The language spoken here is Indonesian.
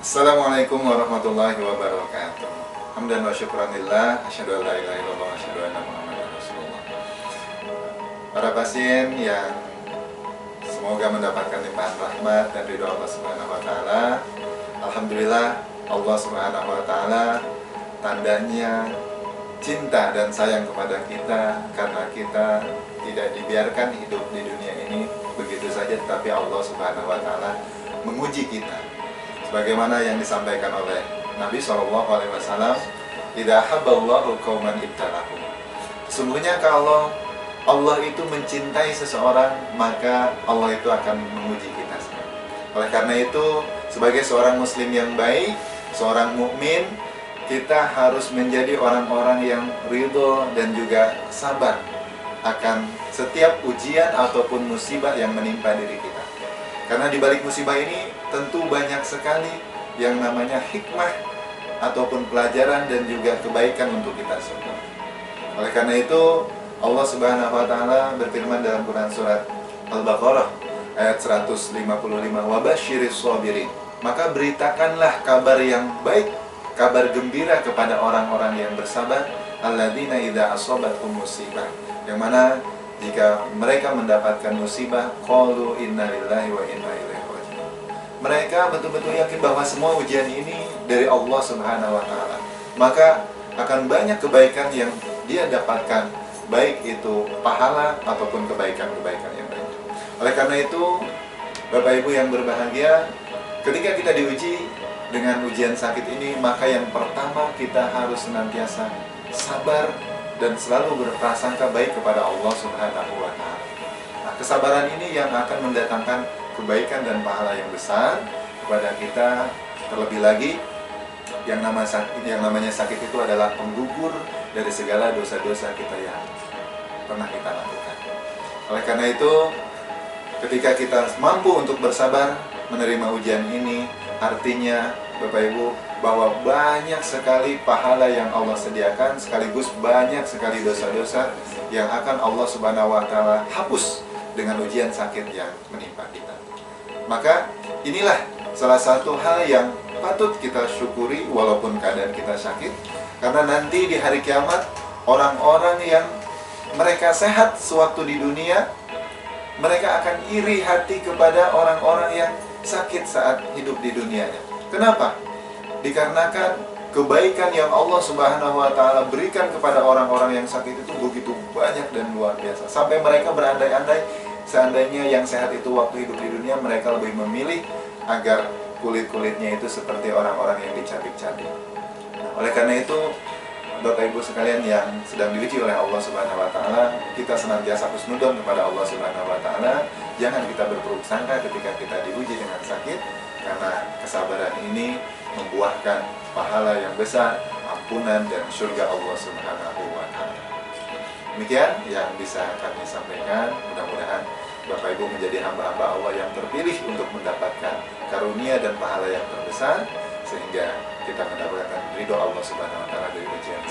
Assalamualaikum warahmatullahi wabarakatuh. Hamdan wa syukranillah, asyhadu an la ilaha illallah, asyhadu anna Muhammadar Rasulullah. Para pasien yang semoga mendapatkan limpahan rahmat dan ridho Allah Subhanahu wa taala. Alhamdulillah, Allah Subhanahu wa taala tandanya cinta dan sayang kepada kita karena kita tidak dibiarkan hidup di dunia ini begitu saja, tetapi Allah Subhanahu wa taala menguji kita. Sebagaimana yang disampaikan oleh Nabi SAW, "Idza habballahu qauman ibtalahum." Sesungguhnya kalau Allah itu mencintai seseorang, maka Allah itu akan menguji kita. Oleh karena itu, sebagai seorang muslim yang baik, seorang mukmin, kita harus menjadi orang-orang yang ridho dan juga sabar akan setiap ujian ataupun musibah yang menimpa diri kita. Karena di balik musibah ini tentu banyak sekali yang namanya hikmah ataupun pelajaran dan juga kebaikan untuk kita semua. Oleh karena itu, Allah Subhanahu wa taala berfirman dalam Quran surat Al-Baqarah ayat 155, "Wa basyiris shabirin." Maka beritakanlah kabar yang baik, kabar gembira kepada orang-orang yang bersabar, alladzina idza asabathum musibah, yang mana jika mereka mendapatkan musibah, qalu inna lillahi wa inna ilaihi raji'un. Mereka betul-betul yakin bahwa semua ujian ini dari Allah Subhanahu wa taala. Maka akan banyak kebaikan yang dia dapatkan, baik itu pahala ataupun kebaikan-kebaikan yang lain. Oleh karena itu, Bapak Ibu yang berbahagia, ketika kita diuji dengan ujian sakit ini, maka yang pertama kita harus senantiasa sabar dan selalu berprasangka baik kepada Allah Subhanahu wa taala. Nah, kesabaran ini yang akan mendatangkan kebaikan dan pahala yang besar kepada kita. Terlebih lagi, yang namanya sakit itu adalah penggugur dari segala dosa-dosa kita yang pernah kita lakukan. Oleh karena itu, ketika kita mampu untuk bersabar menerima ujian ini, artinya Bapak Ibu bahwa banyak sekali pahala yang Allah sediakan, sekaligus banyak sekali dosa-dosa yang akan Allah Subhanahu wa taala hapus dengan ujian sakit yang menimpa kita. Maka inilah salah satu hal yang patut kita syukuri walaupun keadaan kita sakit, karena nanti di hari kiamat orang-orang yang mereka sehat sewaktu di dunia, mereka akan iri hati kepada orang-orang yang sakit saat hidup di dunianya. Kenapa? Dikarenakan kebaikan yang Allah Subhanahu wa taala berikan kepada orang-orang yang sakit itu begitu banyak dan luar biasa. Sampai mereka berandai-andai seandainya yang sehat itu waktu hidup di dunia, mereka lebih memilih agar kulit-kulitnya itu seperti orang-orang yang dicabik-cabik. Oleh karena itu, Bapak Ibu sekalian yang sedang diuji oleh Allah Subhanahu wa taala, kita senantiasa husnudzon kepada Allah Subhanahu wa taala. Jangan kita berburuk sangka ketika kita diuji dengan sakit, karena kesabaran ini membuahkan pahala yang besar, ampunan dan surga Allah Subhanahu wa taala. Demikian yang bisa kami sampaikan. Mudah-mudahan Bapak Ibu menjadi hamba-hamba Allah yang terpilih untuk mendapatkan karunia dan pahala yang terbesar, sehingga kita mendapatkan ridho Allah Subhanahu wa taala dari ujian